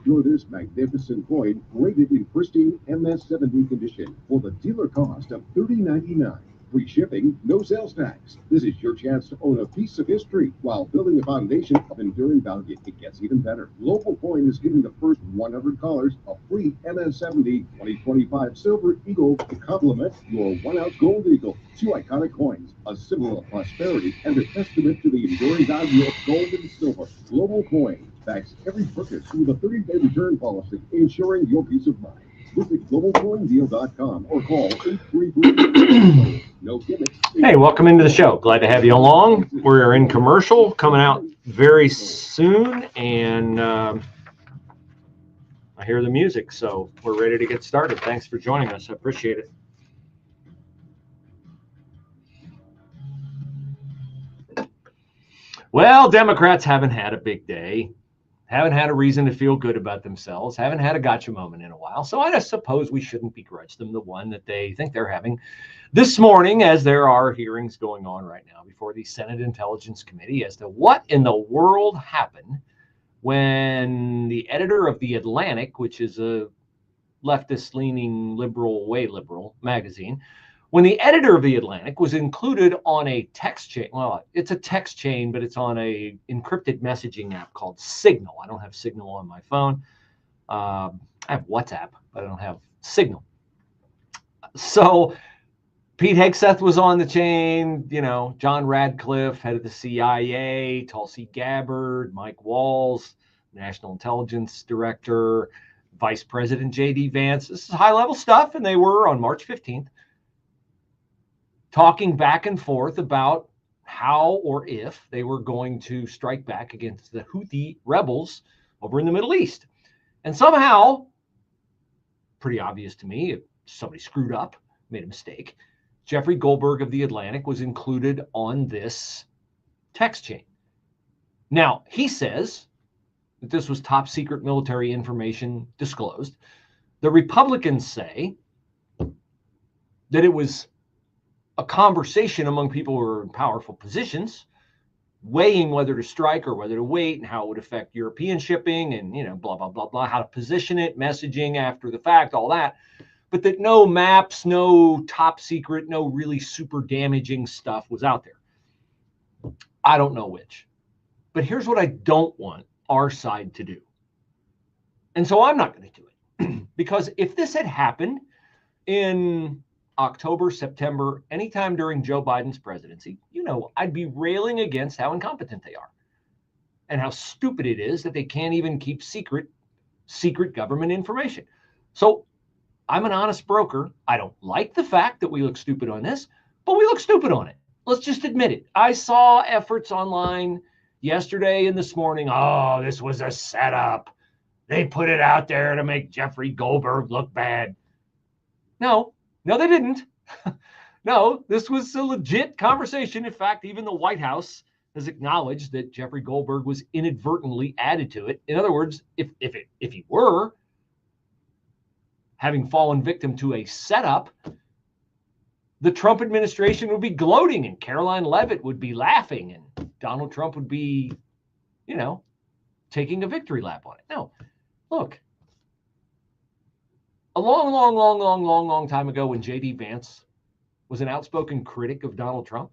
Secure this magnificent coin graded in pristine MS70 condition for the dealer cost of $30.99. Free shipping, no sales tax. This is your chance to own a piece of history while building a foundation of enduring value. It gets even better. Global Coin is giving the first 100 callers a free MS70 2025 Silver Eagle to complement your 1-ounce gold eagle. Two iconic coins, a symbol of prosperity and a testament to the enduring value of gold and silver. Global Coin backs every purchase with a 30-day return policy, ensuring your peace of mind. Visit globalcoindeal.com or call 833. No gimmicks. Hey, welcome into the show. Glad to have you along. We're in commercial coming out very soon, and I hear the music, so we're ready to get started. Thanks for joining us. I appreciate it. Well, Democrats haven't had a big day. Haven't had a reason to feel good about themselves. Haven't had a gotcha moment in a while. So I just suppose we shouldn't begrudge them the one that they think they're having this morning, as there are hearings going on right now before the Senate Intelligence Committee as to what in the world happened when the editor of The Atlantic, which is a leftist-leaning liberal magazine, when the editor of The Atlantic was included on a text chain. Well, it's a text chain, but it's on a encrypted messaging app called Signal. I don't have Signal on my phone. I have WhatsApp, but I don't have Signal. So Pete Hegseth was on the chain, John Radcliffe, head of the CIA, Tulsi Gabbard, Mike Walls, National Intelligence Director, Vice President J.D. Vance. This is high-level stuff, and they were on March 15th. Talking back and forth about how or if they were going to strike back against the Houthi rebels over in the Middle East. And somehow, pretty obvious to me, if somebody screwed up, made a mistake, Jeffrey Goldberg of The Atlantic was included on this text chain. Now, he says that this was top secret military information disclosed. The Republicans say that it was a conversation among people who are in powerful positions, weighing whether to strike or whether to wait and how it would affect European shipping and, blah, blah, blah, blah, how to position it, messaging after the fact, all that. But that no maps, no top secret, no really super damaging stuff was out there. I don't know which. But here's what I don't want our side to do. And so I'm not going to do it. Because if this had happened in October, September, anytime during Joe Biden's presidency, I'd be railing against how incompetent they are and how stupid it is that they can't even keep secret government information. So I'm an honest broker. I don't like the fact that we look stupid on this, but we look stupid on it. Let's just admit it. I saw efforts online yesterday and this morning. Oh, this was a setup. They put it out there to make Jeffrey Goldberg look bad. No, they didn't. No, this was a legit conversation. In fact, even the White House has acknowledged that Jeffrey Goldberg was inadvertently added to it. In other words, if he were having fallen victim to a setup, the Trump administration would be gloating and Caroline Leavitt would be laughing and Donald Trump would be, taking a victory lap on it. No, look. A long time ago when J.D. Vance was an outspoken critic of Donald Trump.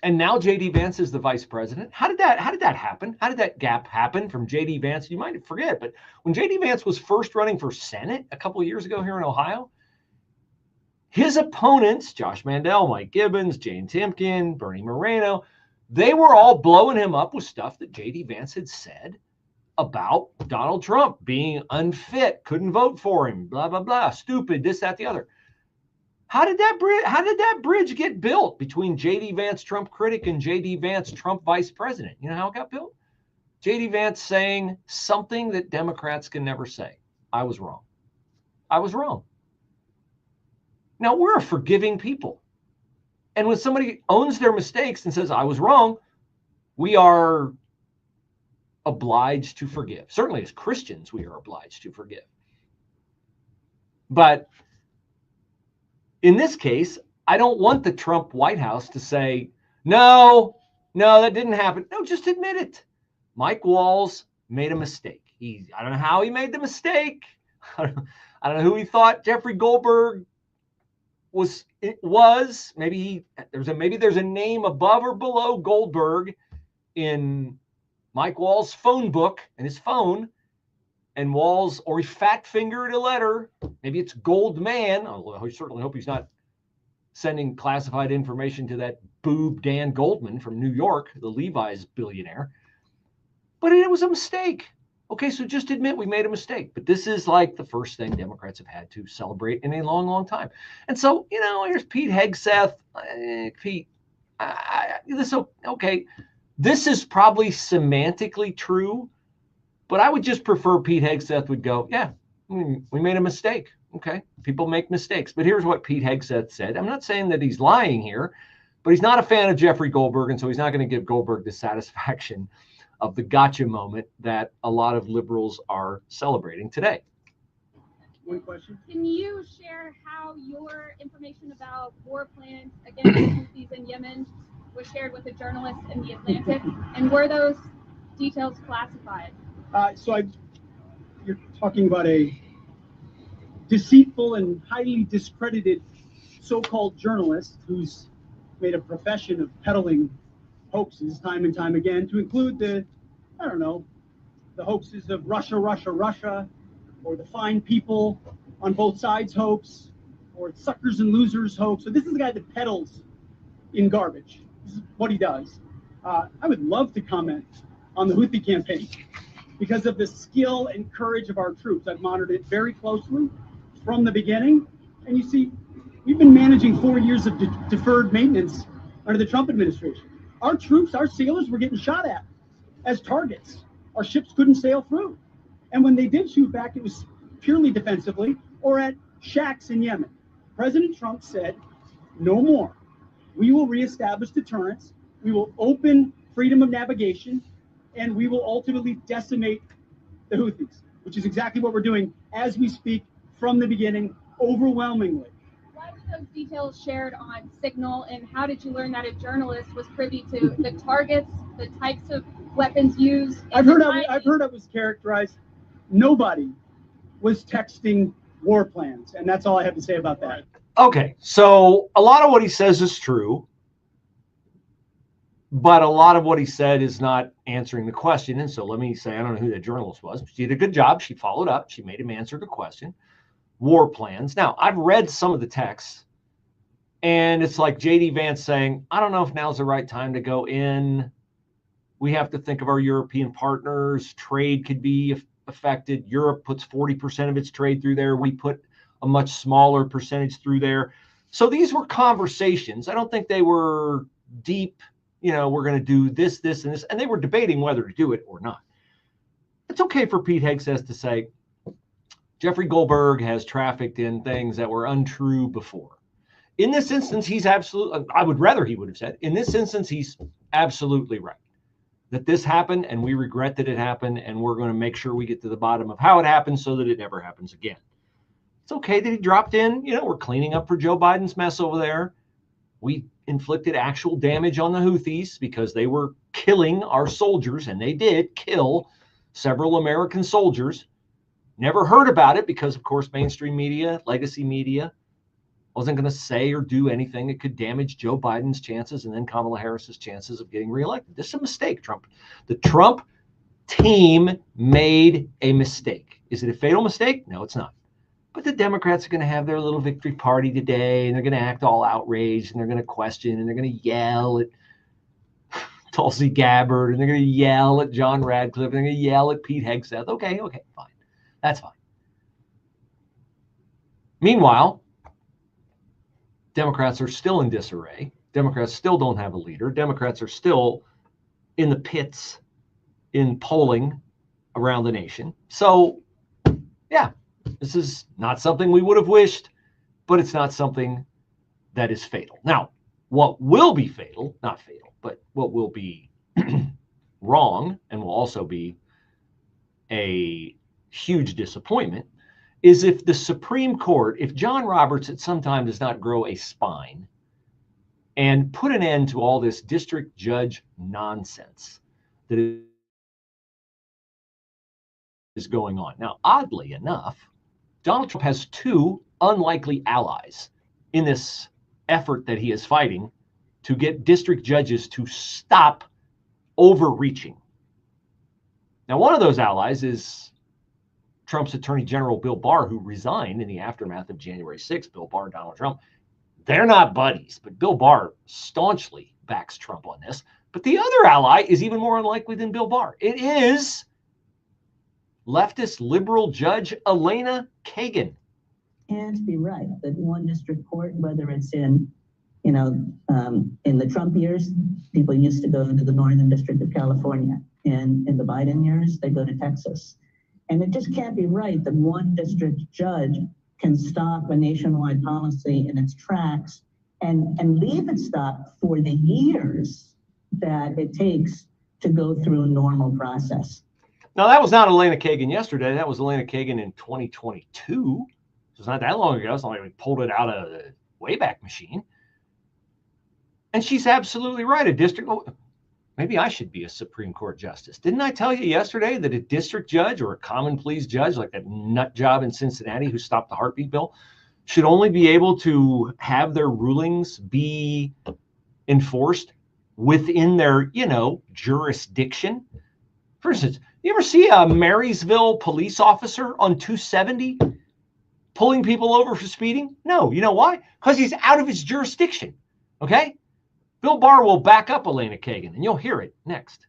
And now J.D. Vance is the vice president. How did that happen? How did that gap happen from J.D. Vance? You might forget, but when J.D. Vance was first running for Senate a couple of years ago here in Ohio, his opponents, Josh Mandel, Mike Gibbons, Jane Timken, Bernie Moreno, they were all blowing him up with stuff that J.D. Vance had said about Donald Trump being unfit, couldn't vote for him, blah, blah, blah, stupid, this, that, the other. How did that bridge get built between J.D. Vance, Trump critic, and J.D. Vance, Trump vice president? You know how it got built? J.D. Vance saying something that Democrats can never say. I was wrong. I was wrong. Now, we're a forgiving people. And when somebody owns their mistakes and says, I was wrong, we are obliged to forgive. Certainly as Christians, we are obliged to forgive. But in this case, I don't want the Trump White House to say, no, that didn't happen. No, just admit it. Mike Walls made a mistake. I don't know how he made the mistake. I don't know who he thought Jeffrey Goldberg was. Maybe there's a name above or below Goldberg in Mike Wall's phone book and his phone, and Wall's, or he fat fingered a letter. Maybe it's Goldman. I certainly hope he's not sending classified information to that boob Dan Goldman from New York, the Levi's billionaire. But it was a mistake. Okay, so just admit we made a mistake. But this is like the first thing Democrats have had to celebrate in a long, long time. And so, here's Pete Hegseth. Pete, okay, this is probably semantically true, but I would just prefer Pete Hegseth would go, yeah, we made a mistake. Okay, people make mistakes. But here's what Pete Hegseth said. I'm not saying that he's lying here, but he's not a fan of Jeffrey Goldberg, and so he's not going to give Goldberg the satisfaction of the gotcha moment that a lot of liberals are celebrating today. One question. Can you share how your information about war plans against the Houthis in Yemen was shared with a journalist in The Atlantic? And were those details classified? You're talking about a deceitful and highly discredited so-called journalist who's made a profession of peddling hoaxes time and time again, to include the hoaxes of Russia, or the fine people on both sides hoax, or suckers and losers hoax. So this is the guy that peddles in garbage. This is what he does. I would love to comment on the Houthi campaign because of the skill and courage of our troops. I've monitored it very closely from the beginning. And you see, we've been managing 4 years of deferred maintenance under the Trump administration. Our troops, our sailors were getting shot at as targets. Our ships couldn't sail through. And when they did shoot back, it was purely defensively or at shacks in Yemen. President Trump said, no more. We will reestablish deterrence. We will open freedom of navigation, and we will ultimately decimate the Houthis, which is exactly what we're doing as we speak from the beginning, overwhelmingly. Why were those details shared on Signal, and how did you learn that a journalist was privy to the targets, the types of weapons used? I've heard it was characterized. Nobody was texting war plans, and that's all I have to say about that. Okay, so a lot of what he says is true, but a lot of what he said is not answering the question. And so let me say, I don't know who that journalist was. She did a good job. She followed up. She made him answer the question. War plans. Now, I've read some of the texts, and it's like J.D. Vance saying, I don't know if now's the right time to go in. We have to think of our European partners. Trade could be affected. Europe puts 40% of its trade through there. We put a much smaller percentage through there. So these were conversations. I don't think they were deep, we're going to do this, this, and this. And they were debating whether to do it or not. It's okay for Pete Hegseth to say, Jeffrey Goldberg has trafficked in things that were untrue before. In this instance, I would rather he would have said, in this instance, he's absolutely right. That this happened, and we regret that it happened, and we're going to make sure we get to the bottom of how it happened so that it never happens again. It's okay that he dropped in. We're cleaning up for Joe Biden's mess over there. We inflicted actual damage on the Houthis because they were killing our soldiers, and they did kill several American soldiers. Never heard about it because, of course, mainstream media, legacy media, wasn't going to say or do anything that could damage Joe Biden's chances and then Kamala Harris's chances of getting reelected. This is a mistake, Trump. The Trump team made a mistake. Is it a fatal mistake? No, it's not. But the Democrats are going to have their little victory party today, and they're going to act all outraged, and they're going to question, and they're going to yell at Tulsi Gabbard, and they're going to yell at John Radcliffe, and they're going to yell at Pete Hegseth. Okay, fine. That's fine. Meanwhile, Democrats are still in disarray. Democrats still don't have a leader. Democrats are still in the pits in polling around the nation. So, yeah, this is not something we would have wished, but it's not something that is fatal. Now, what will be fatal, not fatal, but what will be wrong and will also be a huge disappointment is if the Supreme Court, if John Roberts at some time does not grow a spine and put an end to all this district judge nonsense that is is going on. Now, oddly enough, Donald Trump has two unlikely allies in this effort that he is fighting to get district judges to stop overreaching. Now, one of those allies is Trump's Attorney General Bill Barr, who resigned in the aftermath of January 6th. Bill Barr and Donald Trump, they're not buddies, but Bill Barr staunchly backs Trump on this. But the other ally is even more unlikely than Bill Barr. It is leftist liberal judge Elena Kagan. Can't be right that one district court, whether it's in the Trump years, people used to go to the Northern District of California. And in the Biden years, they go to Texas. And it just can't be right that one district judge can stop a nationwide policy in its tracks and leave it stopped for the years that it takes to go through a normal process. Now, that was not Elena Kagan yesterday. That was Elena Kagan in 2022. It's not that long ago. It's not like we pulled it out of the Wayback Machine. And she's absolutely right. A district, maybe I should be a Supreme Court justice. Didn't I tell you yesterday that a district judge or a common pleas judge, like that nut job in Cincinnati who stopped the heartbeat bill, should only be able to have their rulings be enforced within their, jurisdiction? For instance, you ever see a Marysville police officer on 270 pulling people over for speeding? No. You know why? Because he's out of his jurisdiction. Okay? Bill Barr will back up Elena Kagan, and you'll hear it next.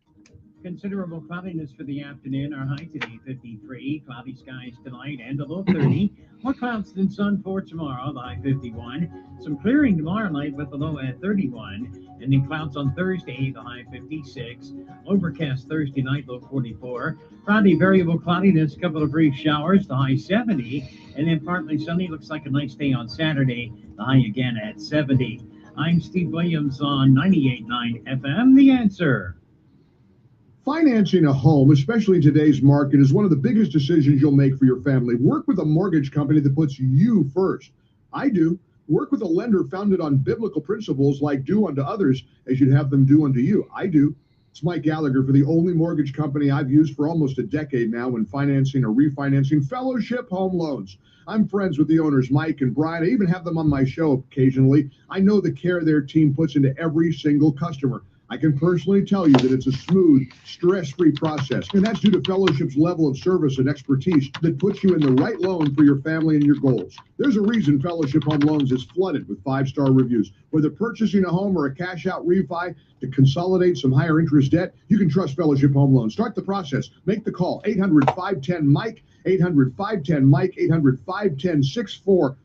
Considerable cloudiness for the afternoon. Our high today, 53. Cloudy skies tonight and a low 30. More clouds than sun for tomorrow, the high 51. Some clearing tomorrow night with the low at 31. And then clouds on Thursday, the high 56. Overcast Thursday night, low 44. Friday, variable cloudiness, a couple of brief showers, the high 70. And then partly sunny, looks like a nice day on Saturday, the high again at 70. I'm Steve Williams on 98.9 FM, The Answer. Financing a home, especially in today's market, is one of the biggest decisions you'll make for your family. Work with a mortgage company that puts you first. I do. Work with a lender founded on biblical principles like do unto others as you'd have them do unto you. I do. It's Mike Gallagher for the only mortgage company I've used for almost a decade now when financing or refinancing Fellowship Home Loans. I'm friends with the owners, Mike and Brian. I even have them on my show occasionally. I know the care their team puts into every single customer. I can personally tell you that it's a smooth, stress-free process, and that's due to Fellowship's level of service and expertise that puts you in the right loan for your family and your goals. There's a reason Fellowship Home Loans is flooded with 5-star reviews. Whether purchasing a home or a cash-out refi to consolidate some higher interest debt, you can trust Fellowship Home Loans. Start the process. Make the call. 800-510-MIKE, 800-510-MIKE, 800-510-6453.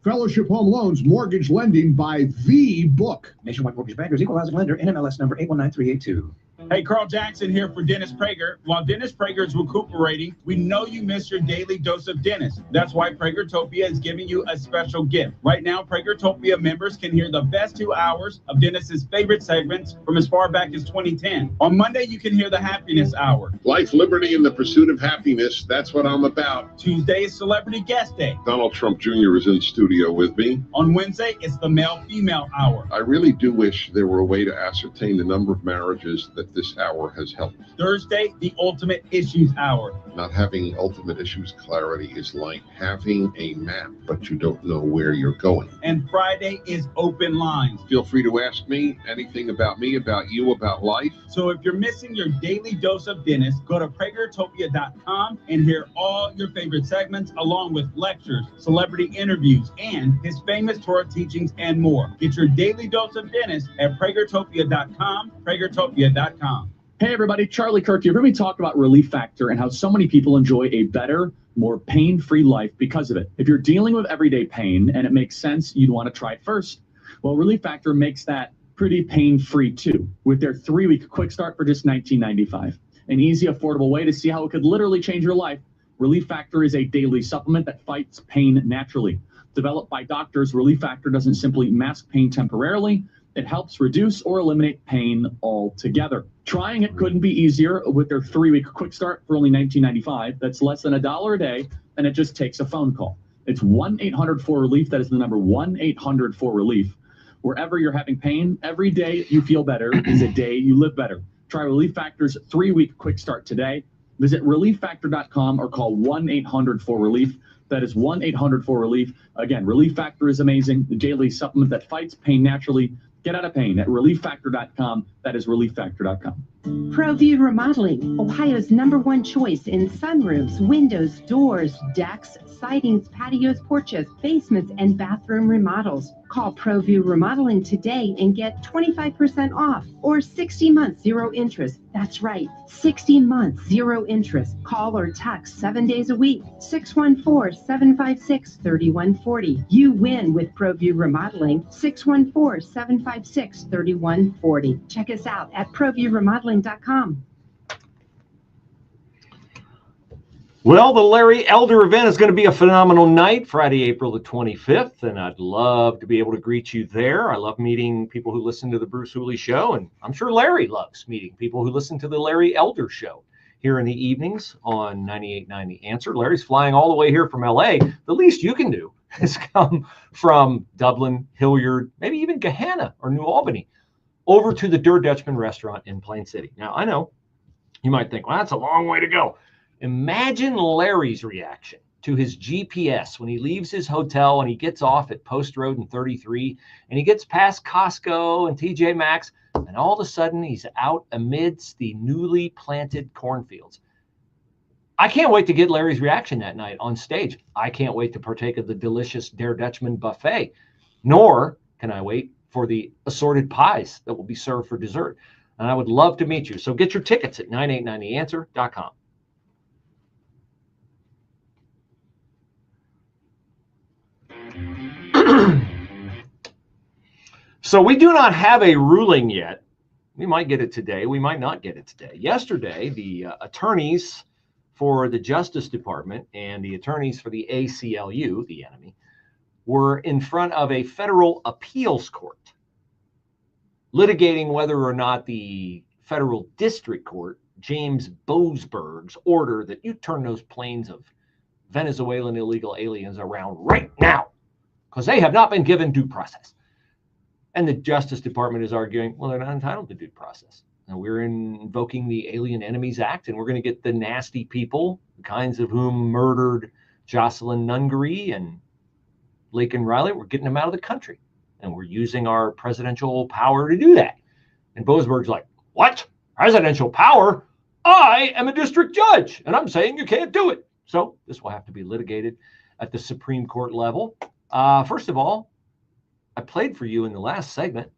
Fellowship Home Loans, mortgage lending by the book. Nationwide Mortgage Bankers, Equal Housing Lender, NMLS number 819382. Hey, Carl Jackson here for Dennis Prager. While Dennis Prager is recuperating, we know you miss your daily dose of Dennis. That's why Pragertopia is giving you a special gift. Right now, Pragertopia members can hear the best 2 hours of Dennis's favorite segments from as far back as 2010. On Monday, you can hear the Happiness Hour. Life, liberty, and the pursuit of happiness. That's what I'm about. Tuesday is Celebrity Guest Day. Donald Trump Jr. is in studio with me. On Wednesday, it's the Male-Female Hour. I really do wish there were a way to ascertain the number of marriages that this hour has helped. Thursday, the Ultimate Issues Hour. Not having ultimate issues clarity is like having a map, but you don't know where you're going. And Friday is Open Lines. Feel free to ask me anything about me, about you, about life. So if you're missing your daily dose of Dennis, go to Pragertopia.com and hear all your favorite segments along with lectures, celebrity interviews, and his famous Torah teachings and more. Get your daily dose of Dennis at Pragertopia.com, Pragertopia.com. Hey everybody, Charlie Kirk. You've heard me talk about Relief Factor and how so many people enjoy a better, more pain-free life because of it. If you're dealing with everyday pain and it makes sense, you'd want to try it first. Well, Relief Factor makes that pretty pain-free too, with their 3-week quick start for just $19.95. An easy, affordable way to see how it could literally change your life. Relief Factor is a daily supplement that fights pain naturally. Developed by doctors, Relief Factor doesn't simply mask pain temporarily. It helps reduce or eliminate pain altogether. Trying it couldn't be easier with their 3-week quick start for only $19.95. That's less than $1 a day, and it just takes a phone call. It's 1-800-4-RELIEF. That is the number 1-800-4-RELIEF. Wherever you're having pain, every day you feel better is a day you live better. Try Relief Factor's 3-week quick start today. Visit relieffactor.com or call 1-800-4RELIEF. That is 1-800-4RELIEF. Again, Relief Factor is amazing. The daily supplement that fights pain naturally. Get out of pain at relieffactor.com. That is relieffactor.com. ProView Remodeling, Ohio's #1 choice in sunroofs, windows, doors, decks, sidings, patios, porches, basements, and bathroom remodels. Call ProView Remodeling today and get 25% off or 60 months, 0 interest. That's right, 60 months, 0 interest. Call or text 7 days a week, 614-756-3140. You win with ProView Remodeling, 614-756-3140. Check us out at ProViewRemodeling.com. Well, the Larry Elder event is going to be a phenomenal night, Friday, April the 25th, and I'd love to be able to greet you there. I love meeting people who listen to the Bruce Hooley Show, and I'm sure Larry loves meeting people who listen to the Larry Elder Show here in the evenings on 98.9 The Answer. Larry's flying all the way here from L.A. The least you can do is come from Dublin, Hilliard, maybe even Gahanna or New Albany, over to the Der Dutchman restaurant in Plain City. Now, I know you might think, well, that's a long way to go. Imagine Larry's reaction to his GPS when he leaves his hotel and he gets off at Post Road and 33 and he gets past Costco and TJ Maxx, and all of a sudden he's out amidst the newly planted cornfields. I can't wait to get Larry's reaction that night on stage. I can't wait to partake of the delicious Der Dutchman buffet, nor can I wait for the assorted pies that will be served for dessert. And I would love to meet you. So get your tickets at 989theanswer.com. So we do not have a ruling yet. We might get it today. We might not get it today. Yesterday, the attorneys for the Justice Department and the attorneys for the ACLU, the enemy, were in front of a federal appeals court litigating whether or not the federal district court, James Boasberg's order that you turn those planes of Venezuelan illegal aliens around right now, because they have not been given due process. And the Justice Department is arguing, well, they're not entitled to due process. Now, we're invoking the Alien Enemies Act, and we're going to get the nasty people, the kinds of whom murdered Jocelyn Nungaray and Laken Riley, we're getting them out of the country. And we're using our presidential power to do that. And Boasberg's like, what? Presidential power? I am a district judge, and I'm saying you can't do it. So this will have to be litigated at the Supreme Court level. First of all, I played for you in the last segment,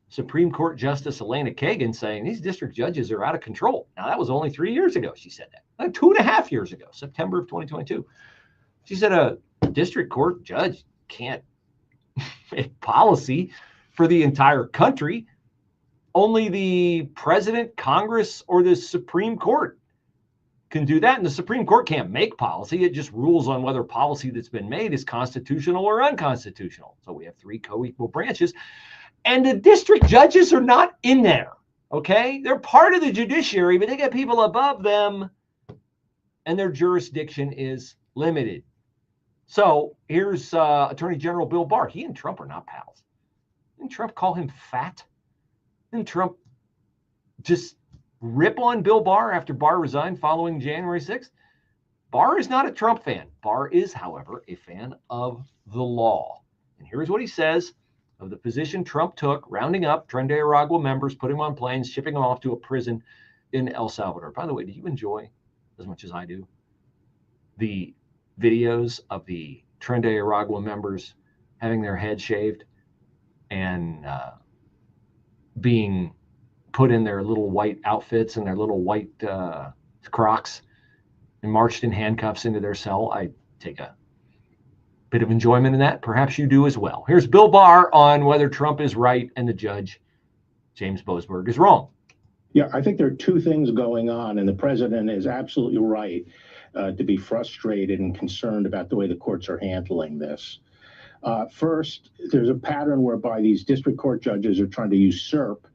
Supreme Court Justice Elena Kagan saying these district judges are out of control. Now, that was only 3 years ago she said that. 2.5 years ago, September of 2022. She said a district court judge can't make policy for the entire country. Only the president, Congress, or the Supreme Court can do that. And the Supreme Court can't make policy. It just rules on whether policy that's been made is constitutional or unconstitutional. So we have 3 co-equal branches. And the district judges are not in there, okay? They're part of the judiciary, but they got people above them, and their jurisdiction is limited. So here's Attorney General Bill Barr. He and Trump are not pals. Didn't Trump call him fat? Didn't Trump just rip on Bill Barr after Barr resigned following January 6th? Barr is not a Trump fan. Barr is, however, a fan of the law. And here's what he says of the position Trump took, rounding up Tren de Aragua members, putting them on planes, shipping them off to a prison in El Salvador. By the way, do you enjoy, as much as I do, the videos of the Tren de Aragua members having their head shaved and being put in their little white outfits and their little white Crocs and marched in handcuffs into their cell? I take a bit of enjoyment in that. Perhaps you do as well. Here's Bill Barr on whether Trump is right and the judge, James Boasberg, is wrong. Yeah, I think there are 2 things going on, and the president is absolutely right to be frustrated and concerned about the way the courts are handling this. First, there's a pattern whereby these district court judges are trying to usurp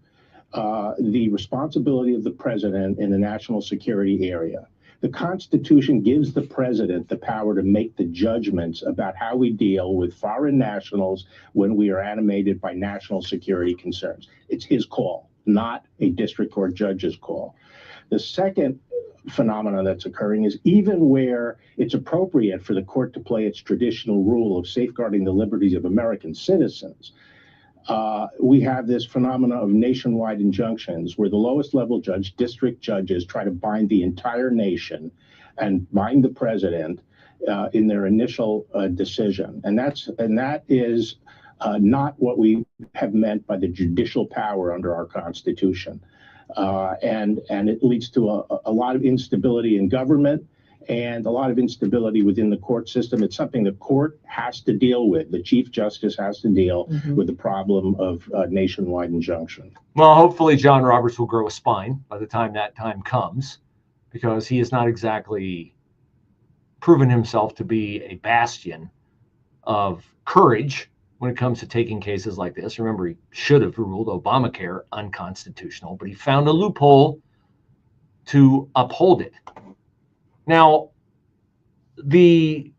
the responsibility of the president in the national security area. The Constitution gives the president the power to make the judgments about how we deal with foreign nationals when we are animated by national security concerns. It's his call, not a district court judge's call. The second phenomenon that's occurring is even where it's appropriate for the court to play its traditional role of safeguarding the liberties of American citizens, we have this phenomena of nationwide injunctions where the lowest level judge, district judges, try to bind the entire nation and bind the president in their initial decision. And that is not what we have meant by the judicial power under our Constitution. And it leads to a lot of instability in government and a lot of instability within the court system. It's something the court has to deal with. The Chief Justice has to deal with the problem of nationwide injunction. Well, hopefully John Roberts will grow a spine by the time that time comes, because he has not exactly proven himself to be a bastion of courage when it comes to taking cases like this. Remember, he should have ruled Obamacare unconstitutional, but he found a loophole to uphold it. Now, the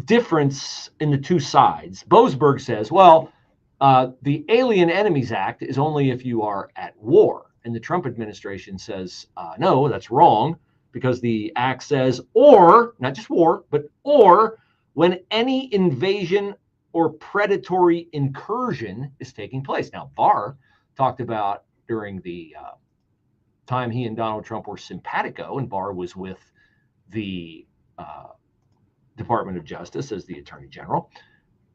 difference in the two sides, Boasberg says, well, the Alien Enemies Act is only if you are at war. And the Trump administration says, no, that's wrong, because the act says, or, not just war, but or when any invasion or predatory incursion is taking place. Now, Barr talked about during the time he and Donald Trump were simpatico, and Barr was with the Department of Justice as the Attorney General.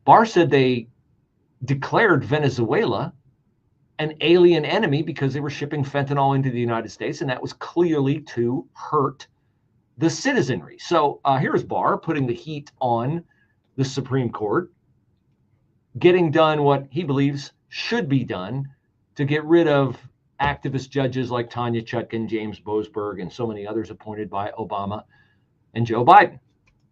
Barr said they declared Venezuela an alien enemy because they were shipping fentanyl into the United States, and that was clearly to hurt the citizenry. So here's Barr putting the heat on the Supreme Court, getting done what he believes should be done to get rid of activist judges like Tanya Chutkan, James Boasberg, and so many others appointed by Obama and Joe Biden.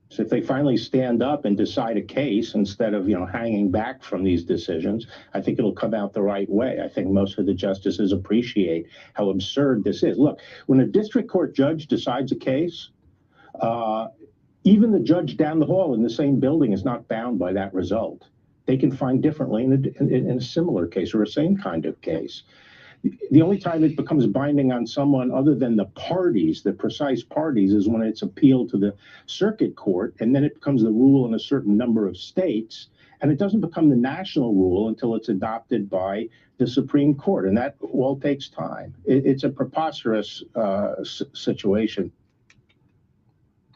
So if they finally stand up and decide a case instead of, hanging back from these decisions, I think it'll come out the right way. I think most of the justices appreciate how absurd this is. Look, when a district court judge decides a case, even the judge down the hall in the same building is not bound by that result. They can find differently in a similar case or a same kind of case. The only time it becomes binding on someone other than the parties, the precise parties, is when it's appealed to the circuit court, and then it becomes the rule in a certain number of states, and it doesn't become the national rule until it's adopted by the Supreme Court, and that all takes time. It's a preposterous situation.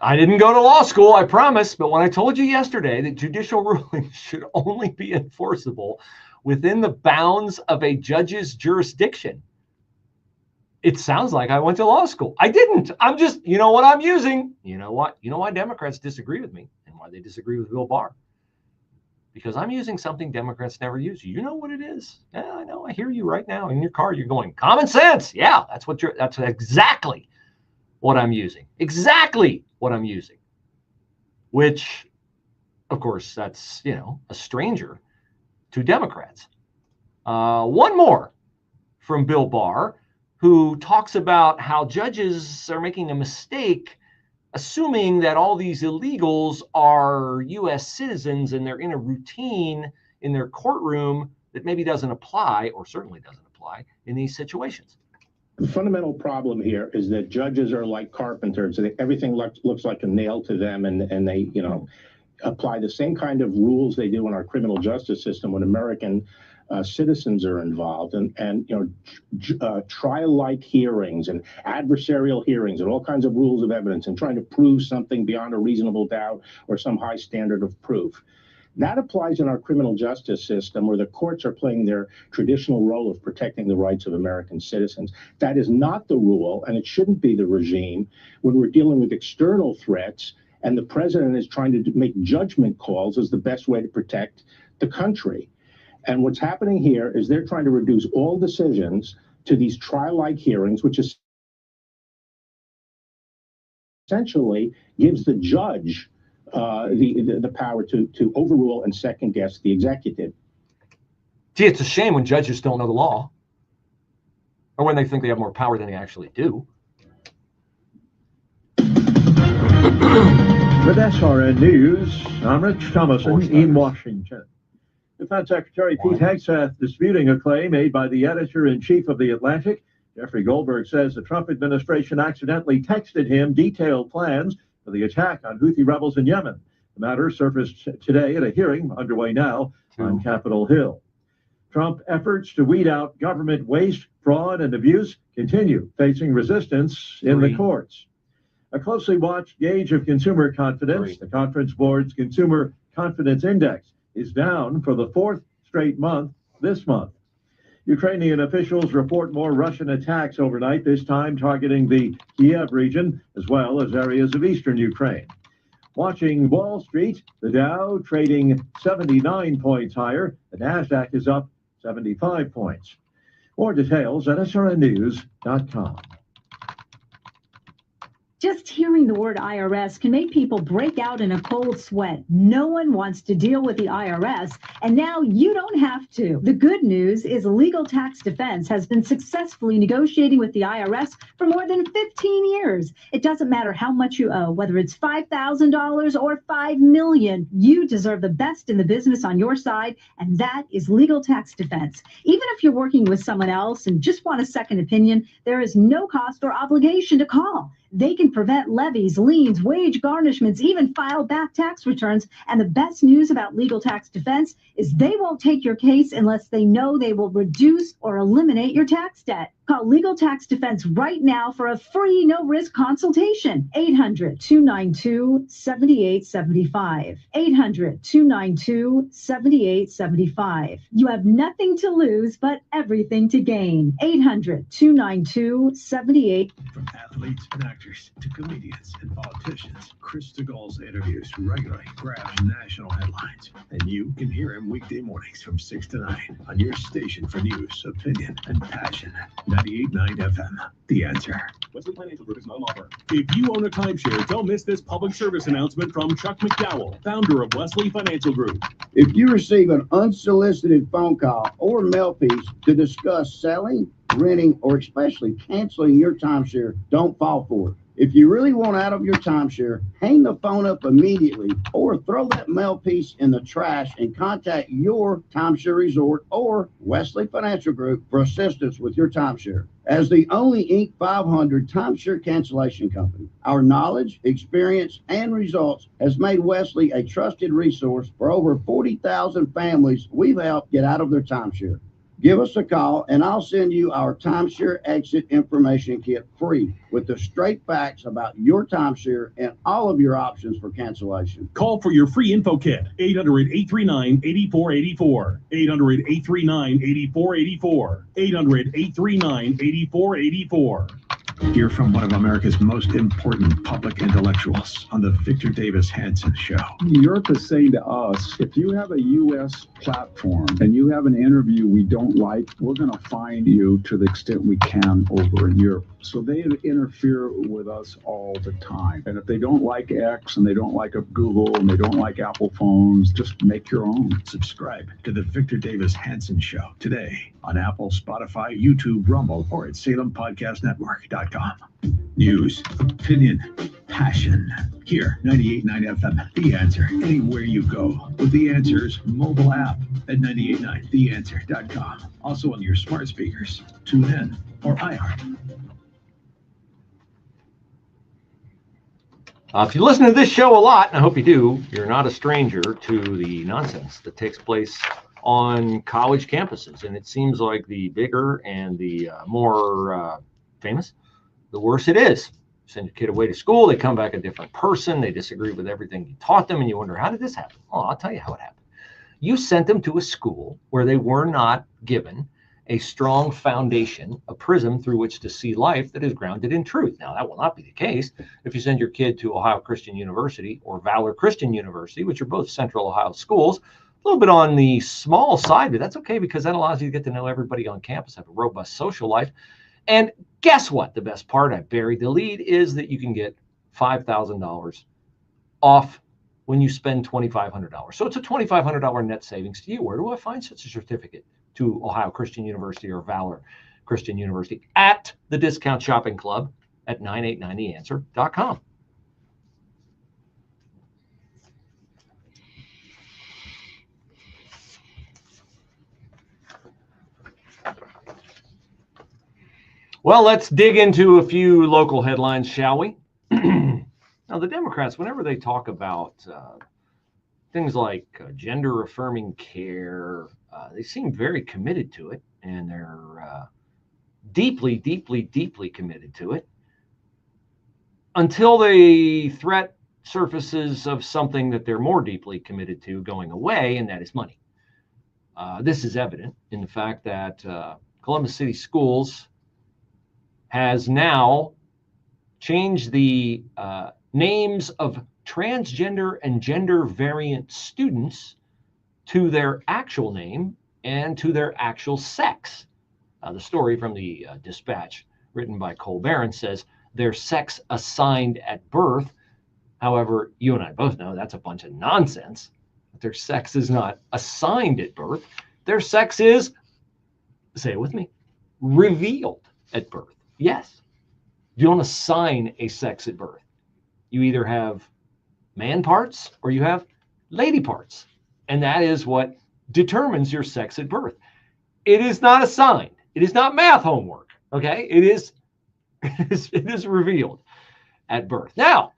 I didn't go to law school, I promise, but when I told you yesterday that judicial rulings should only be enforceable within the bounds of a judge's jurisdiction, it sounds like I went to law school. I didn't. I'm just, what I'm using. You know what? You know why Democrats disagree with me and why they disagree with Bill Barr? Because I'm using something Democrats never use. You know what it is? Yeah, I know. I hear you right now in your car. You're going, common sense. Yeah, that's exactly what I'm using. Exactly what I'm using. Which, of course, that's, a stranger to Democrats. One more from Bill Barr, who talks about how judges are making a mistake assuming that all these illegals are U.S. citizens and they're in a routine in their courtroom that maybe doesn't apply, or certainly doesn't apply, in these situations. The fundamental problem here is that judges are like carpenters. Everything looks like a nail to them, and they, apply the same kind of rules they do in our criminal justice system when American citizens are involved, and trial-like hearings and adversarial hearings and all kinds of rules of evidence and trying to prove something beyond a reasonable doubt or some high standard of proof. That applies in our criminal justice system, where the courts are playing their traditional role of protecting the rights of American citizens. That is not the rule, and it shouldn't be the regime when we're dealing with external threats and the president is trying to make judgment calls as the best way to protect the country. And what's happening here is they're trying to reduce all decisions to these trial-like hearings, which is essentially gives the judge the power to overrule and second-guess the executive. Gee, it's a shame when judges don't know the law, or when they think they have more power than they actually do. With SRN News, I'm Rich Thomason in Washington. Defense Secretary Pete Hegseth disputing a claim made by the editor-in-chief of The Atlantic, Jeffrey Goldberg says the Trump administration accidentally texted him detailed plans for the attack on Houthi rebels in Yemen. The matter surfaced today at a hearing underway now on Capitol Hill. Trump efforts to weed out government waste, fraud, and abuse continue facing resistance in the courts. A closely watched gauge of consumer confidence, the Conference Board's Consumer Confidence Index, is down for the fourth straight month this month. Ukrainian officials report more Russian attacks overnight, this time targeting the Kiev region as well as areas of eastern Ukraine. Watching Wall Street, the Dow trading 79 points higher. The NASDAQ is up 75 points. More details at srnnews.com. Just hearing the word IRS can make people break out in a cold sweat. No one wants to deal with the IRS, and now you don't have to. The good news is Legal Tax Defense has been successfully negotiating with the IRS for more than 15 years. It doesn't matter how much you owe, whether it's $5,000 or $5 million. You deserve the best in the business on your side, and that is Legal Tax Defense. Even if you're working with someone else and just want a second opinion, there is no cost or obligation to call. They can prevent levies, liens, wage garnishments, even file back tax returns. And the best news about Legal Tax Defense is they won't take your case unless they know they will reduce or eliminate your tax debt. Call Legal Tax Defense right now for a free, no-risk consultation. 800-292-7875. 800-292-7875. You have nothing to lose, but everything to gain. 800-292-7875. From athletes and actors to comedians and politicians, Chris DeGaule's interviews regularly grab national headlines. And you can hear him weekday mornings from 6 to 9 on your station for news, opinion, and passion. 98.9 FM, The Answer. Wesley Financial Group is not an offer. If you own a timeshare, don't miss this public service announcement from Chuck McDowell, founder of Wesley Financial Group. If you receive an unsolicited phone call or mail piece to discuss selling, renting, or especially canceling your timeshare, don't fall for it. If you really want out of your timeshare, hang the phone up immediately or throw that mail piece in the trash and contact your timeshare resort or Wesley Financial Group for assistance with your timeshare. As the only Inc. 500 timeshare cancellation company, our knowledge, experience, and results has made Wesley a trusted resource for over 40,000 families we've helped get out of their timeshare. Give us a call, and I'll send you our timeshare exit information kit free with the straight facts about your timeshare and all of your options for cancellation. Call for your free info kit, 800-839-8484. 800-839-8484. 800-839-8484. Hear from one of America's most important public intellectuals on the Victor Davis Hanson Show. Europe is saying to us, if you have a U.S. platform and you have an interview we don't like, we're going to fine you to the extent we can over in Europe. So they interfere with us all the time. And if they don't like X and they don't like Google and they don't like Apple phones, just make your own. Subscribe to the Victor Davis Hanson Show today on Apple, Spotify, YouTube, Rumble, or at SalemPodcastNetwork.com. News, opinion, passion. Here, 98.9 FM, The Answer. Anywhere you go with The Answer's mobile app at 98.9theanswer.com. Also on your smart speakers, TuneIn, or iHeart. If you listen to this show a lot, and I hope you do, you're not a stranger to the nonsense that takes place on college campuses. And it seems like the bigger and the more famous, the worse it is. Send your kid away to school, they come back a different person, they disagree with everything you taught them, and you wonder, how did this happen? Oh, I'll tell you how it happened. You sent them to a school where they were not given a strong foundation, a prism through which to see life that is grounded in truth. Now, that will not be the case if you send your kid to Ohio Christian University or Valor Christian University, which are both Central Ohio schools. A little bit on the small side, but that's okay because that allows you to get to know everybody on campus, have a robust social life. And guess what? The best part, I buried the lead, is that you can get $5,000 off when you spend $2,500. So it's a $2,500 net savings to you. Where do I find such a certificate to Ohio Christian University or Valor Christian University? At the Discount Shopping Club at 989theanswer.com. Well, let's dig into a few local headlines, shall we? Now, the Democrats, whenever they talk about things like gender-affirming care, they seem very committed to it, and they're deeply, deeply, deeply committed to it until the threat surfaces of something that they're more deeply committed to going away, and that is money. This is evident in the fact that Columbus City Schools has now changed the names of transgender and gender variant students to their actual name and to their actual sex. The story from the Dispatch, written by Cole Barron, says their sex assigned at birth. However, you and I both know that's a bunch of nonsense. Their sex is not assigned at birth. Their sex is, say it with me, revealed at birth. Yes, you don't assign a sex at birth. You either have man parts or you have lady parts. And that is what determines your sex at birth. It is not assigned. It is not math homework. Okay? It is revealed at birth. Now,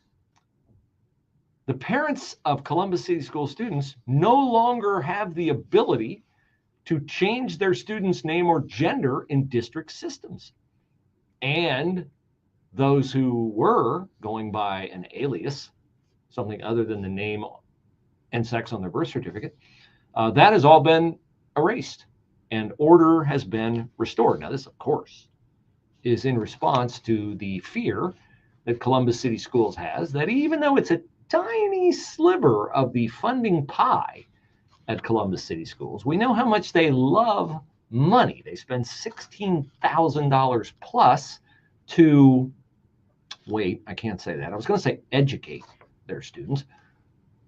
the parents of Columbus City School students no longer have the ability to change their student's name or gender in district systems. And those who were going by an alias, something other than the name and sex on their birth certificate, that has all been erased and order has been restored. Now, this, of course, is in response to the fear that Columbus City Schools has that even though it's a tiny sliver of the funding pie at Columbus City Schools, we know how much they love money. They spend $16,000 plus to, wait, I can't say that. I was going to say educate their students.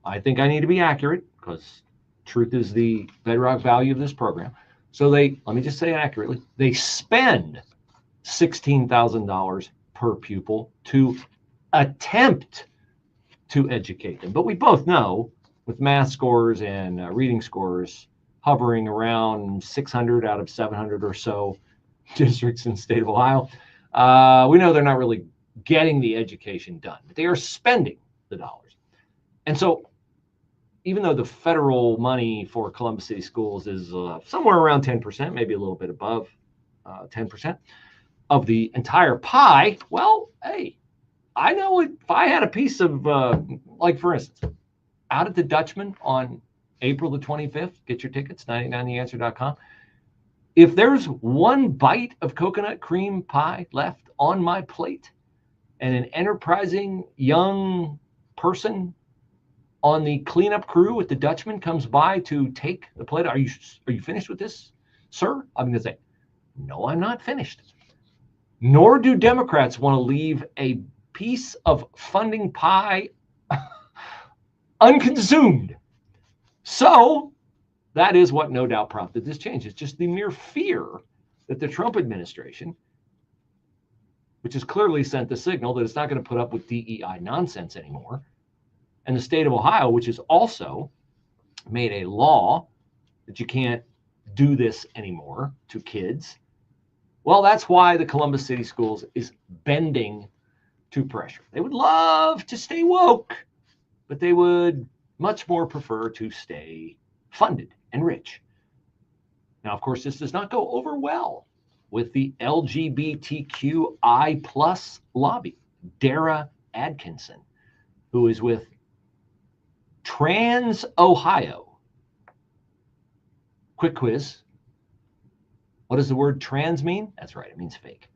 I think I need to be accurate because truth is the bedrock value of this program. So let me just say accurately, they spend $16,000 per pupil to attempt to educate them. But we both know with math scores and reading scores hovering around 600 out of 700 or so districts in the state of Ohio, we know they're not really getting the education done, but they are spending the dollars. And so even though the federal money for Columbus City Schools is somewhere around 10%, maybe a little bit above 10% of the entire pie, well, hey, I know if I had a piece of, like for instance, out at the Dutchman on April the 25th, get your tickets, 99theanswer.com. If there's one bite of coconut cream pie left on my plate and an enterprising young person on the cleanup crew at the Dutchman comes by to take the plate, are you finished with this, sir? I'm going to say, no, I'm not finished. Nor do Democrats want to leave a piece of funding pie unconsumed. So that is what no doubt prompted this change. It's just the mere fear that the Trump administration, which has clearly sent the signal that it's not going to put up with DEI nonsense anymore, and the state of Ohio, which has also made a law that you can't do this anymore to kids. Well, that's why the Columbus City Schools is bending to pressure. They would love to stay woke, but they would much more prefer to stay funded and rich. Now, of course, this does not go over well with the LGBTQI plus lobby. Dara Adkinson, who is with Trans Ohio. Quick quiz. What does the word trans mean? That's right, it means fake.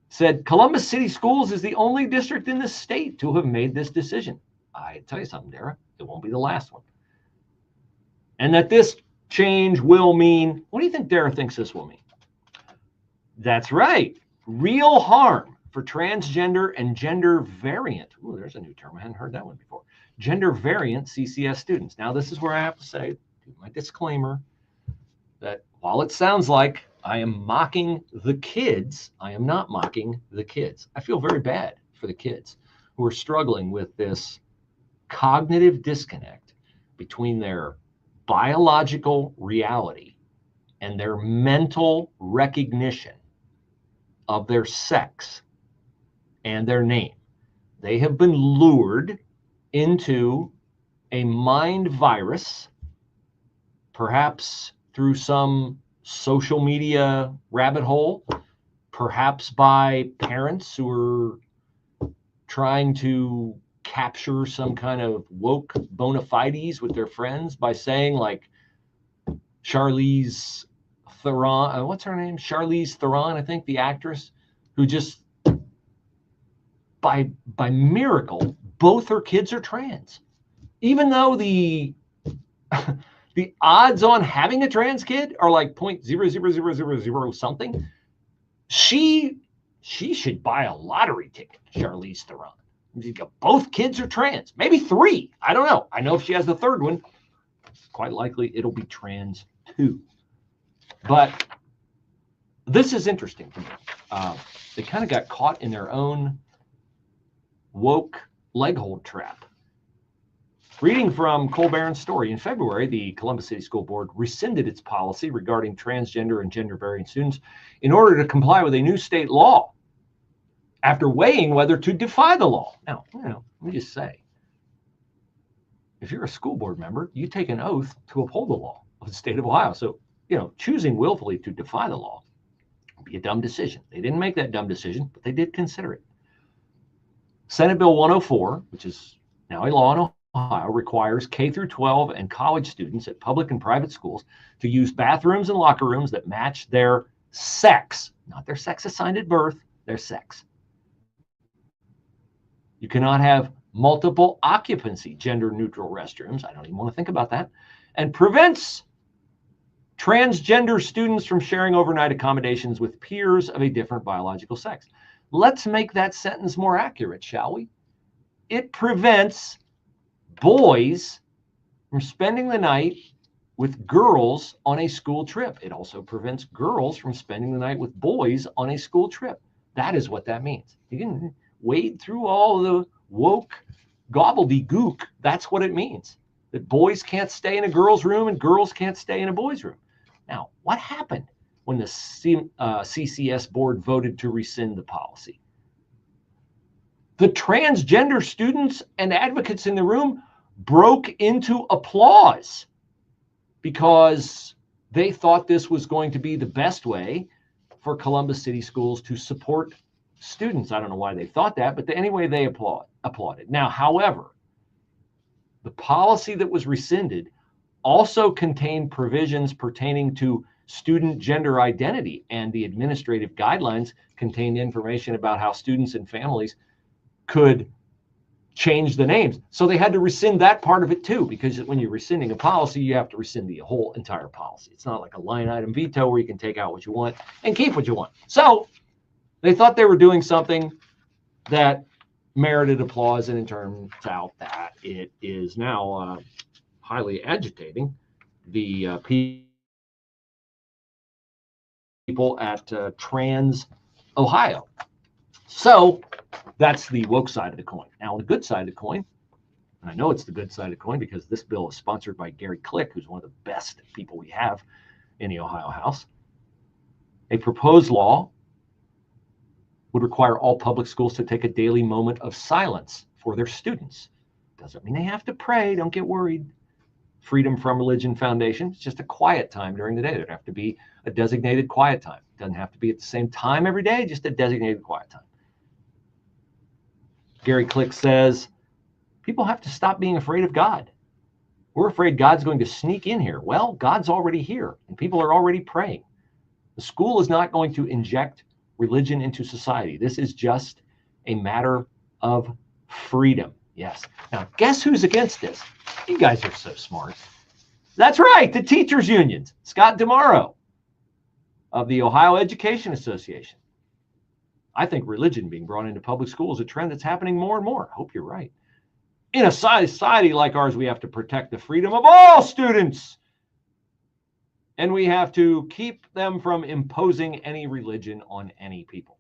Said Columbus City Schools is the only district in the state to have made this decision. I tell you something, Dara, it won't be the last one. And that this change will mean, what do you think Dara thinks this will mean? That's right, real harm for transgender and gender variant. Ooh, there's a new term. I hadn't heard that one before. Gender variant CCS students. Now, this is where I have to say, my disclaimer, that while it sounds like I am mocking the kids, I am not mocking the kids. I feel very bad for the kids who are struggling with this cognitive disconnect between their biological reality and their mental recognition of their sex and their name. They have been lured into a mind virus, perhaps through some social media rabbit hole, perhaps by parents who are trying to capture some kind of woke bona fides with their friends by saying, like, Charlize Theron, what's her name? Charlize Theron, I think, the actress, who just by miracle, both her kids are trans. Even though the the odds on having a trans kid are like 0.00000 something, she should buy a lottery ticket, Charlize Theron. Both kids are trans, maybe 3. I don't know. I know if she has the third one, quite likely it'll be trans too. But this is interesting to me. They kind of got caught in their own woke leg hold trap. Reading from Colbarron's story, in February, the Columbus City School Board rescinded its policy regarding transgender and gender-variant students in order to comply with a new state law after weighing whether to defy the law. Now, let me just say, if you're a school board member, you take an oath to uphold the law of the state of Ohio. So, choosing willfully to defy the law would be a dumb decision. They didn't make that dumb decision, but they did consider it. Senate Bill 104, which is now a law in Ohio, requires K through 12 and college students at public and private schools to use bathrooms and locker rooms that match their sex, not their sex assigned at birth, their sex. You cannot have multiple occupancy, gender neutral restrooms. I don't even want to think about that. And prevents transgender students from sharing overnight accommodations with peers of a different biological sex. Let's make that sentence more accurate, shall we? It prevents boys from spending the night with girls on a school trip. It also prevents girls from spending the night with boys on a school trip. That is what that means. You can wade through all the woke gobbledygook. That's what it means. That boys can't stay in a girl's room and girls can't stay in a boy's room. Now, what happened when the CCS board voted to rescind the policy? The transgender students and advocates in the room broke into applause because they thought this was going to be the best way for Columbus City Schools to support students. I don't know why they thought that, but anyway, they applauded. Now, however, the policy that was rescinded also contained provisions pertaining to student gender identity, and the administrative guidelines contained information about how students and families could change the names. So they had to rescind that part of it too, because when you're rescinding a policy, you have to rescind the whole entire policy. It's not like a line item veto where you can take out what you want and keep what you want. So they thought they were doing something that merited applause, and it turns out that it is now highly agitating the people at Trans Ohio. So that's the woke side of the coin. Now, on the good side of the coin, and I know it's the good side of the coin because this bill is sponsored by Gary Click, who's one of the best people we have in the Ohio House. A proposed law would require all public schools to take a daily moment of silence for their students. Doesn't mean they have to pray. Don't get worried. Freedom from Religion Foundation, it's just a quiet time during the day. There'd have to be a designated quiet time. It doesn't have to be at the same time every day, just a designated quiet time. Gary Click says, people have to stop being afraid of God. We're afraid God's going to sneak in here. Well, God's already here, and people are already praying. The school is not going to inject religion into society. This is just a matter of freedom. Yes. Now, guess who's against this? You guys are so smart. That's right, the teachers' unions. Scott DeMauro of the Ohio Education Association. I think religion being brought into public school is a trend that's happening more and more. I hope you're right. In a society like ours, we have to protect the freedom of all students. And we have to keep them from imposing any religion on any people.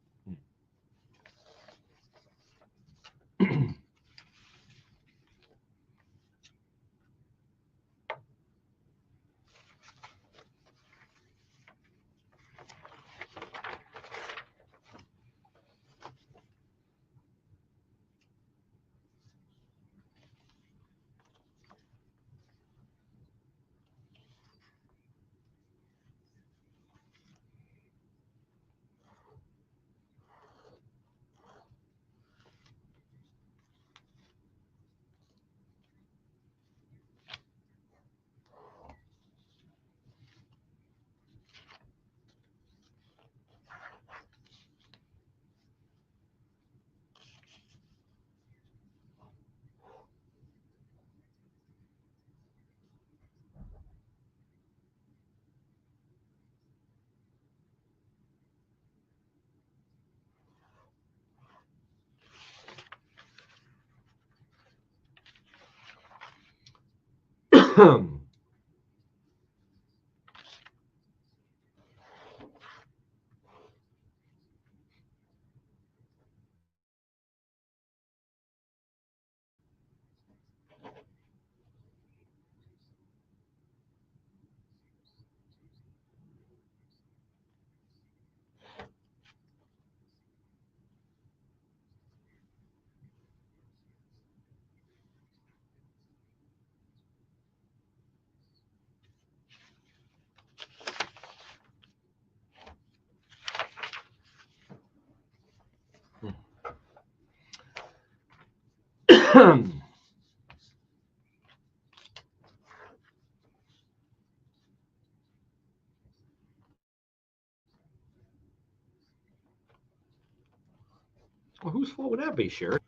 Well, whose fault would that be, Sherry?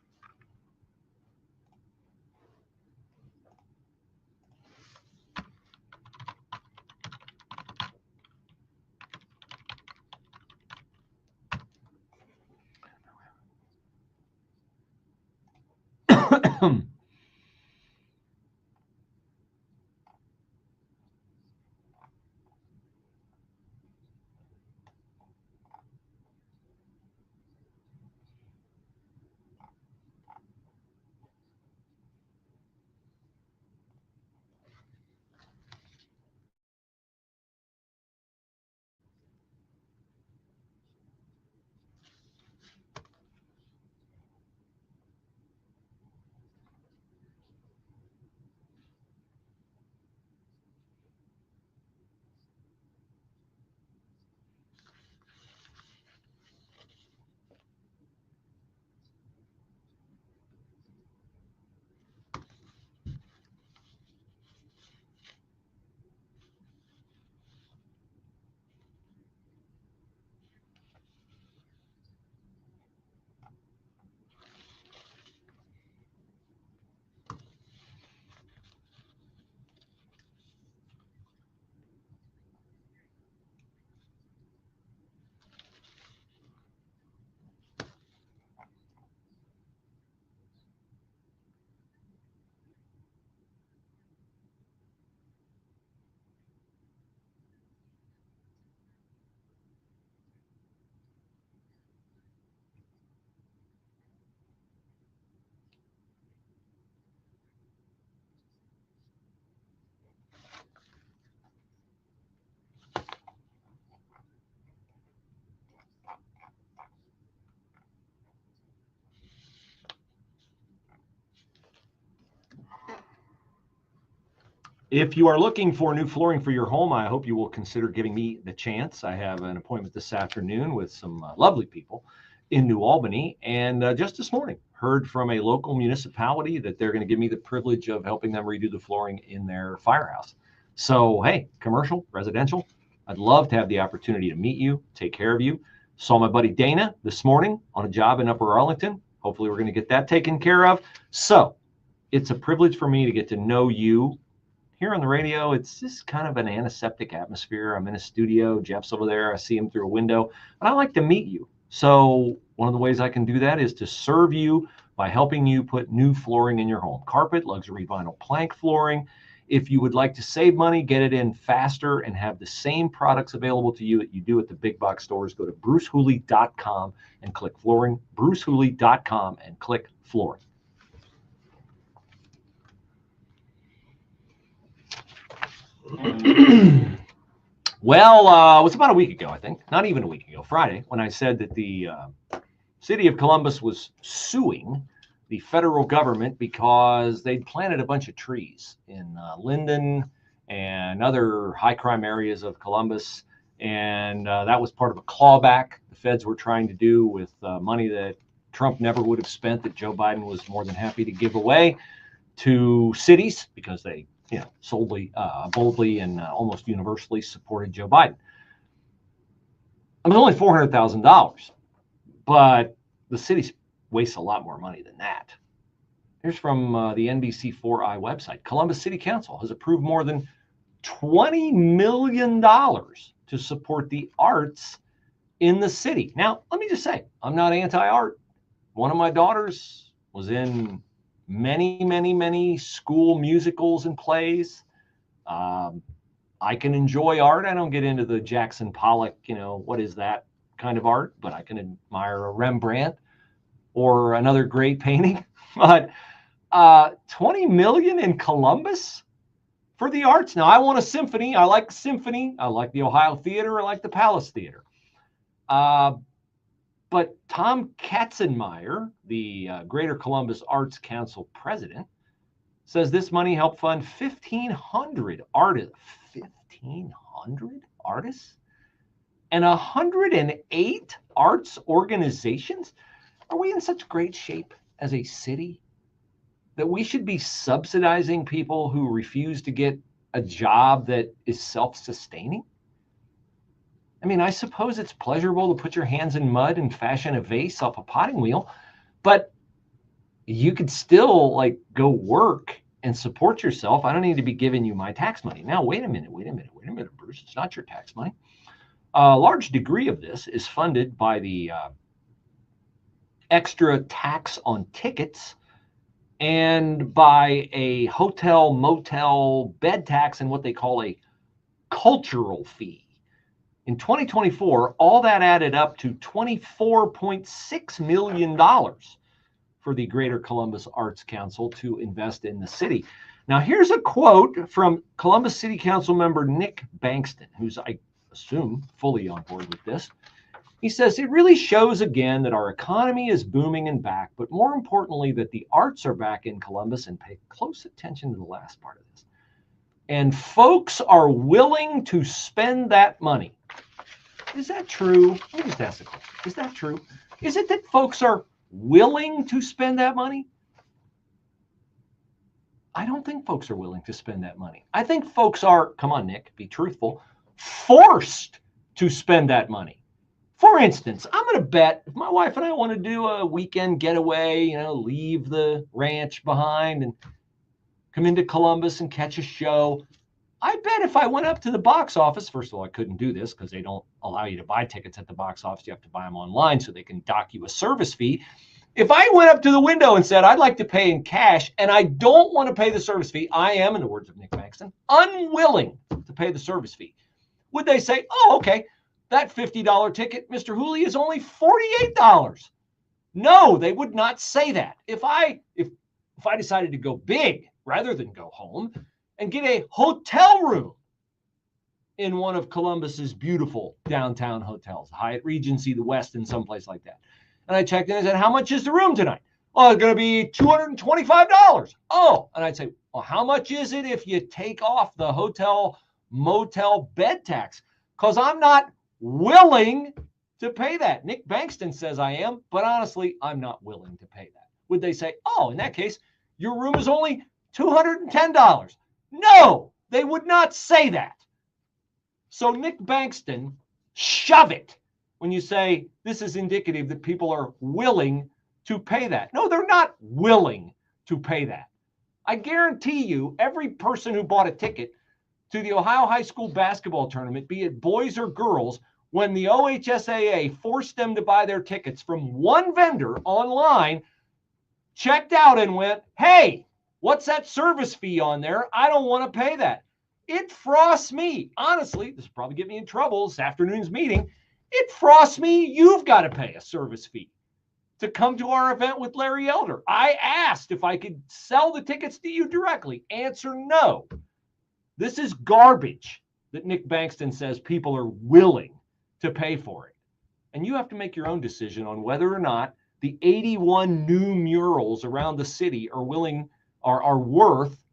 If you are looking for new flooring for your home, I hope you will consider giving me the chance. I have an appointment this afternoon with some lovely people in New Albany. And just this morning, heard from a local municipality that they're going to give me the privilege of helping them redo the flooring in their firehouse. So, hey, commercial, residential, I'd love to have the opportunity to meet you, take care of you. Saw my buddy Dana this morning on a job in Upper Arlington. Hopefully we're going to get that taken care of. So it's a privilege for me to get to know you. Here on the radio, it's just kind of an antiseptic atmosphere. I'm in a studio. Jeff's over there. I see him through a window. But I like to meet you. So one of the ways I can do that is to serve you by helping you put new flooring in your home. Carpet, luxury vinyl plank flooring. If you would like to save money, get it in faster, and have the same products available to you that you do at the big box stores, go to brucehooley.com and click flooring. brucehooley.com and click flooring. Well, it was about a week ago, I think, not even a week ago, Friday, when I said that the city of Columbus was suing the federal government because they'd planted a bunch of trees in Linden and other high crime areas of Columbus. And that was part of a clawback the feds were trying to do with money that Trump never would have spent, that Joe Biden was more than happy to give away to cities because they boldly and almost universally supported Joe Biden. It was only $400,000, but the city wastes a lot more money than that. Here's from the NBC4i website. Columbus City Council has approved more than $20 million to support the arts in the city. Now, let me just say, I'm not anti-art. One of my daughters was in many school musicals and plays. I can enjoy art. I don't get into the Jackson Pollock, what is that kind of art, but I can admire a Rembrandt or another great painting. But 20 million in Columbus for the arts. Now, I want a symphony. I like the symphony. I like the Ohio Theater. I like the Palace Theater. But Tom Katzenmeyer, the Greater Columbus Arts Council president, says this money helped fund 1,500 artists. 1,500 artists? And 108 arts organizations? Are we in such great shape as a city that we should be subsidizing people who refuse to get a job that is self-sustaining? I mean, I suppose it's pleasurable to put your hands in mud and fashion a vase off a potting wheel, but you could still go work and support yourself. I don't need to be giving you my tax money. Now, wait a minute, Bruce. It's not your tax money. A large degree of this is funded by the extra tax on tickets and by a hotel, motel, bed tax and what they call a cultural fee. In 2024, all that added up to $24.6 million for the Greater Columbus Arts Council to invest in the city. Now, here's a quote from Columbus City Council member Nick Bankston, who's, I assume, fully on board with this. He says, it really shows again that our economy is booming and back, but more importantly, that the arts are back in Columbus, and pay close attention to the last part of this. And folks are willing to spend that money. Is that true? Let me just ask the question. Is that true? Is it that folks are willing to spend that money? I don't think folks are willing to spend that money. I think folks are, come on, Nick, be truthful, forced to spend that money. For instance, I'm going to bet if my wife and I want to do a weekend getaway, leave the ranch behind and come into Columbus and catch a show, I bet if I went up to the box office, first of all, I couldn't do this because they don't allow you to buy tickets at the box office. You have to buy them online so they can dock you a service fee. If I went up to the window and said, I'd like to pay in cash and I don't want to pay the service fee, I am, in the words of Nick Bankston, unwilling to pay the service fee. Would they say, oh, okay, that $50 ticket, Mr. Hooley, is only $48? No, they would not say that. If I decided to go big rather than go home and get a hotel room in one of Columbus's beautiful downtown hotels, Hyatt Regency, the West, and someplace like that. And I checked in and said, how much is the room tonight? Oh, it's going to be $225. Oh, and I'd say, well, how much is it if you take off the hotel motel bed tax? Because I'm not willing to pay that. Nick Bankston says I am, but honestly, I'm not willing to pay that. Would they say, oh, in that case, your room is only $210? No, they would not say that. So Nick Bankston, shove it when you say this is indicative that people are willing to pay that. No, they're not willing to pay that. I guarantee you every person who bought a ticket to the Ohio High School basketball tournament, be it boys or girls, when the OHSAA forced them to buy their tickets from one vendor online, checked out and went, hey, what's that service fee on there? I don't want to pay that. It frosts me. Honestly, this will probably get me in trouble this afternoon's meeting. It frosts me. You've got to pay a service fee to come to our event with Larry Elder. I asked if I could sell the tickets to you directly. Answer no. This is garbage that Nick Bankston says people are willing to pay for it. And you have to make your own decision on whether or not the 81 new murals around the city are worth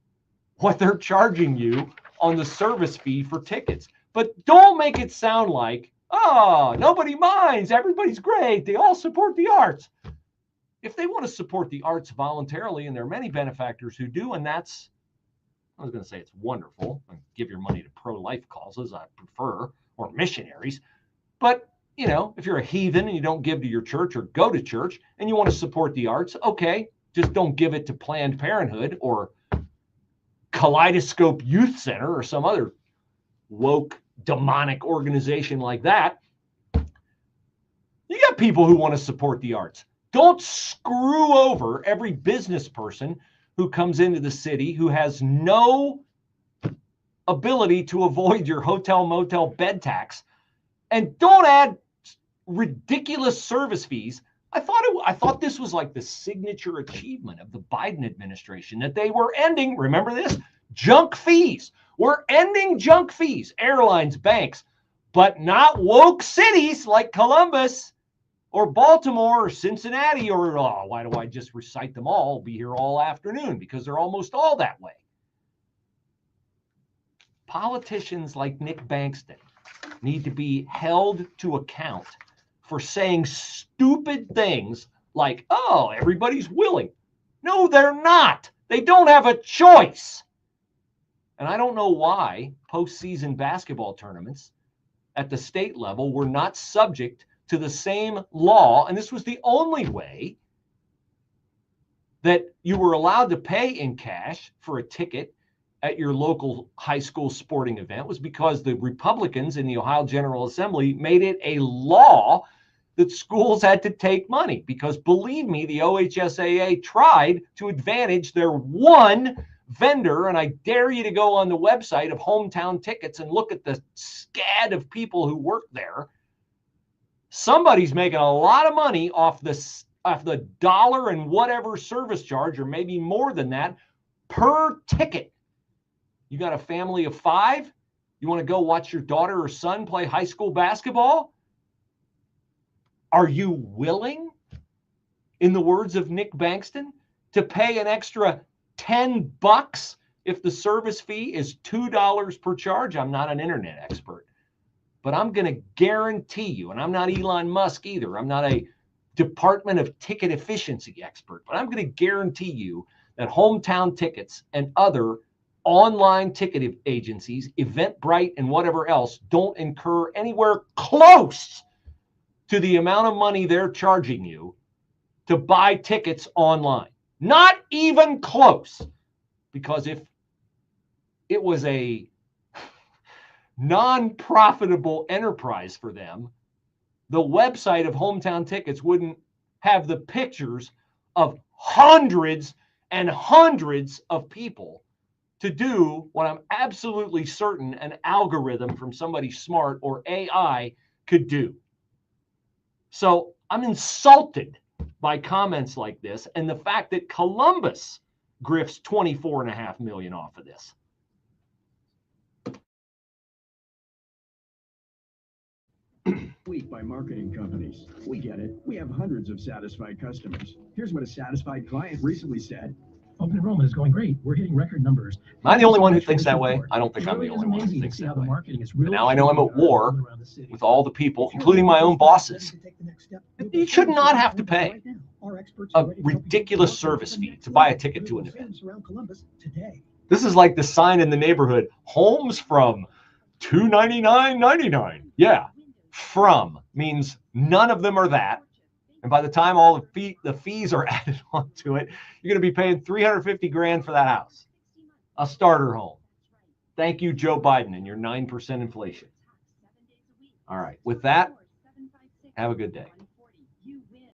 what they're charging you on the service fee for tickets. But don't make it sound like, oh, nobody minds, everybody's great, they all support the arts. If they want to support the arts voluntarily, and there are many benefactors who do, and that's, I was going to say it's wonderful, give your money to pro-life causes, I prefer, or missionaries. But, if you're a heathen and you don't give to your church or go to church and you want to support the arts, okay, just don't give it to Planned Parenthood or Kaleidoscope Youth Center or some other woke demonic organization like that. You got people who want to support the arts. Don't screw over every business person who comes into the city who has no ability to avoid your hotel motel bed tax, and don't add ridiculous service fees. I thought this was like the signature achievement of the Biden administration, that they were ending, remember this, junk fees. We're ending junk fees, airlines, banks, but not woke cities like Columbus or Baltimore or Cincinnati, or why do I just recite them all? I'll be here all afternoon because they're almost all that way. Politicians like Nick Bankston need to be held to account for saying stupid things like, oh, everybody's willing. No, they're not. They don't have a choice. And I don't know why postseason basketball tournaments at the state level were not subject to the same law. And this was the only way that you were allowed to pay in cash for a ticket at your local high school sporting event, was because the Republicans in the Ohio General Assembly made it a law that schools had to take money, because believe me, the OHSAA tried to advantage their one vendor. And I dare you to go on the website of Hometown Tickets and look at the scad of people who work there. Somebody's making a lot of money off the dollar and whatever service charge, or maybe more than that, per ticket. You got a family of 5? You want to go watch your daughter or son play high school basketball? Are you willing, in the words of Nick Bankston, to pay an extra $10 if the service fee is $2 per charge? I'm not an internet expert, but I'm going to guarantee you, and I'm not Elon Musk either. I'm not a Department of Ticket Efficiency expert, but I'm going to guarantee you that Hometown Tickets and other online ticket agencies, Eventbrite and whatever else, don't incur anywhere close to the amount of money they're charging you to buy tickets online. Not even close. Because if it was a non-profitable enterprise for them, the website of Hometown Tickets wouldn't have the pictures of hundreds and hundreds of people to do what I'm absolutely certain an algorithm from somebody smart or AI could do. So I'm insulted by comments like this, and the fact that Columbus grifts $24.5 million off of this. Week by marketing companies. We get it. We have hundreds of satisfied customers. Here's what a satisfied client recently said. Open enrollment is going great. We're hitting record numbers. Am I the only one who thinks that way? I don't think I'm the only one who thinks that way. But now I know I'm at war with all the people, including my own bosses. You should not have to pay a ridiculous service fee to buy a ticket to an event. This is like the sign in the neighborhood, homes from $299.99. Yeah, from means none of them are that. And by the time all the fees are added onto it, you're going to be paying $350 grand for that house, a starter home. Thank you, Joe Biden, and your 9% inflation. All right. With that, have a good day.